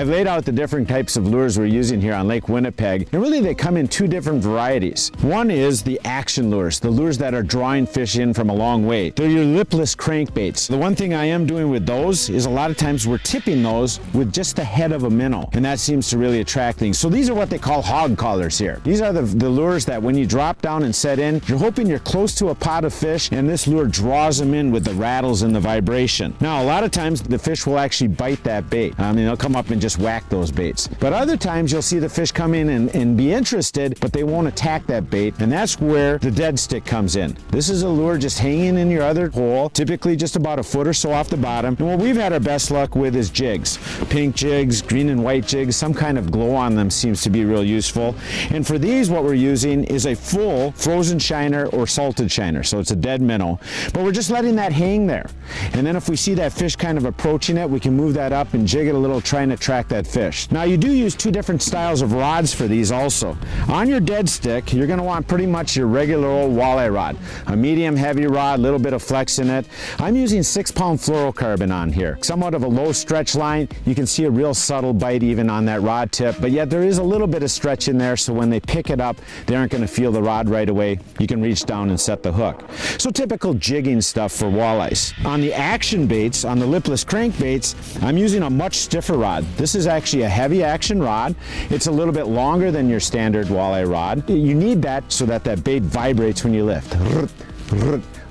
I've laid out the different types of lures we're using here on Lake Winnipeg, and really they come in two different varieties. One is the action lures, the lures that are drawing fish in from a long way. They're your lipless crankbaits. The one thing I am doing with those is a lot of times we're tipping those with just the head of a minnow, and that seems to really attract things. So these are what they call hog collars here. These are the lures that when you drop down and set in, you're hoping you're close to a pot of fish, and this lure draws them in with the rattles and the vibration. Now, a lot of times the fish will actually bite that bait. I mean, they'll come up and just whack those baits. But other times you'll see the fish come in and be interested, but they won't attack that bait, and that's where the dead stick comes in. This is a lure just hanging in your other hole, typically just about a foot or so off the bottom. And what we've had our best luck with is jigs. Pink jigs, green and white jigs, some kind of glow on them seems to be real useful. And for these, what we're using is a full frozen shiner or salted shiner, so it's a dead minnow. But we're just letting that hang there. And then if we see that fish kind of approaching it, we can move that up and jig it a little, trying to track that fish. Now, you do use two different styles of rods for these also. On your dead stick, you're going to want pretty much your regular old walleye rod, a medium heavy rod, a little bit of flex in it. I'm using 6-pound fluorocarbon on here. Somewhat of a low stretch line. You can see a real subtle bite even on that rod tip, but yet there is a little bit of stretch in there, so when they pick it up, they aren't going to feel the rod right away. You can reach down and set the hook. So typical jigging stuff for walleyes. On the action baits, on the lipless crankbaits, I'm using a much stiffer rod. This is actually a heavy action rod. It's a little bit longer than your standard walleye rod. You need that so that that bait vibrates when you lift.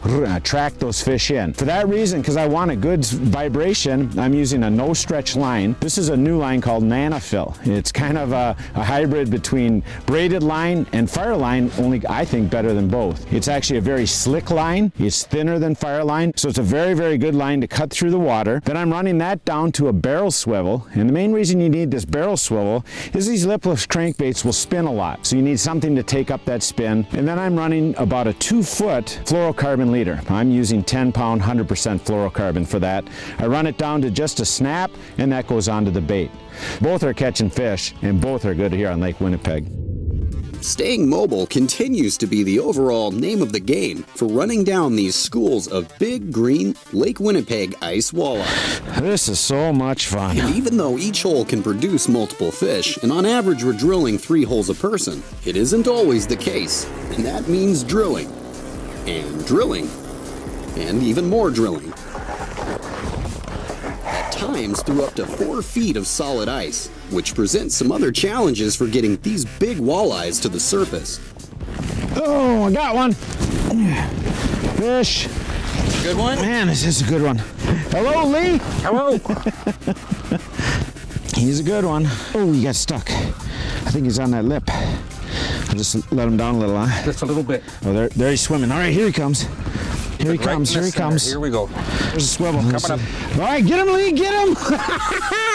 Attract those fish in. For that reason, because I want a good vibration, I'm using a no stretch line. This is a new line called Nanofill. It's kind of a hybrid between braided line and fire line, only I think better than both. It's actually a very slick line. It's thinner than fire line, so it's a very, very good line to cut through the water. Then I'm running that down to a barrel swivel, and the main reason you need this barrel swivel is these lipless crankbaits will spin a lot, so you need something to take up that spin. And then I'm running about a 2-foot fluorocarbon leader. I'm using 10-pound 100% fluorocarbon for that. I run it down to just a snap, and that goes onto the bait. Both are catching fish, and both are good here on Lake Winnipeg. Staying mobile continues to be the overall name of the game for running down these schools of big green Lake Winnipeg ice walleye. This is so much fun. And even though each hole can produce multiple fish, and on average we're drilling 3 holes a person, it isn't always the case. And that means drilling. And drilling. And even more drilling. At times through up to 4 feet of solid ice, which presents some other challenges for getting these big walleyes to the surface. Oh, I got one. Fish. Good one? Man, this is a good one. Hello, Lee. Hello. He's a good one. Oh, he got stuck. I think he's on that lip. I'll just let him down a little, huh? Just a little bit. Oh, there he's swimming. All right, here he comes. Here he comes, here he comes. Here we go. There's a swivel. Coming up. All right, get him, Lee, get him!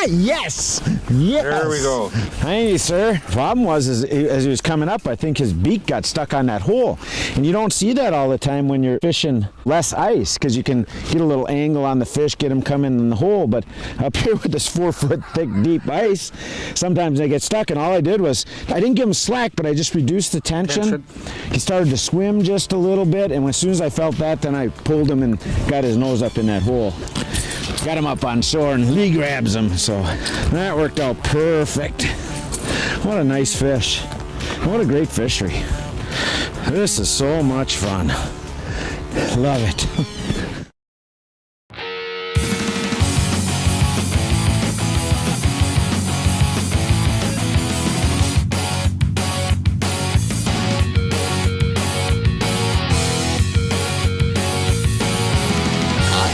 Yes! Yes! There we go. Thank you, sir. Problem was, as he was coming up, I think his beak got stuck on that hole. And you don't see that all the time when you're fishing less ice, because you can get a little angle on the fish, get him coming in the hole. But up here with this 4-foot thick, deep ice, sometimes they get stuck. And all I did was, I didn't give him slack, but I just reduced the tension. He started to swim just a little bit, and as soon as I felt that, then I pulled him and got his nose up in that hole. Got him up on shore, and Lee grabs him, so that worked out perfect. What a nice fish. What a great fishery. This is so much fun. Love it.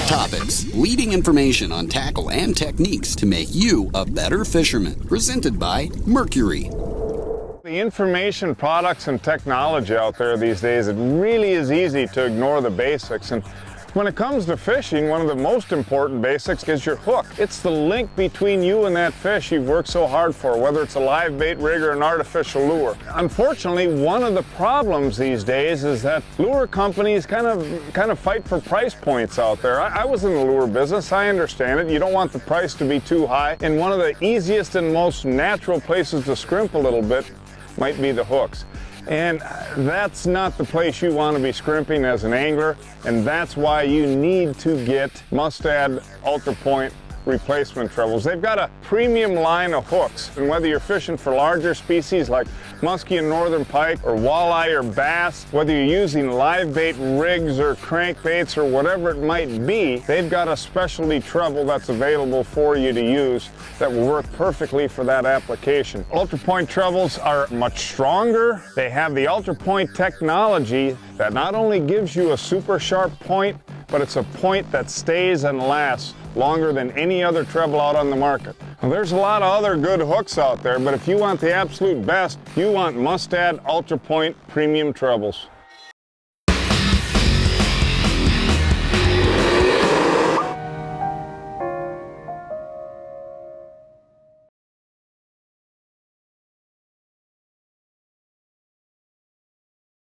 Topics, leading information on tackle and techniques to make you a better fisherman. Presented by Mercury. The information, products, and technology out there these days, it really is easy to ignore the basics. And when it comes to fishing, one of the most important basics is your hook. It's the link between you and that fish you've worked so hard for, whether it's a live bait rig or an artificial lure. Unfortunately, one of the problems these days is that lure companies kind of fight for price points out there. I was in the lure business, I understand it. You don't want the price to be too high, and one of the easiest and most natural places to scrimp a little bit might be the hooks. And that's not the place you want to be scrimping as an angler, and that's why you need to get Mustad Ultra Point replacement trebles. They've got a premium line of hooks, and whether you're fishing for larger species like muskie and northern pike or walleye or bass, whether you're using live bait rigs or crankbaits or whatever it might be, they've got a specialty treble that's available for you to use that will work perfectly for that application. Ultra Point trebles are much stronger. They have the Ultra Point technology that not only gives you a super sharp point, but it's a point that stays and lasts longer than any other treble out on the market. Now, there's a lot of other good hooks out there, but if you want the absolute best, you want Mustad Ultra Point premium trebles.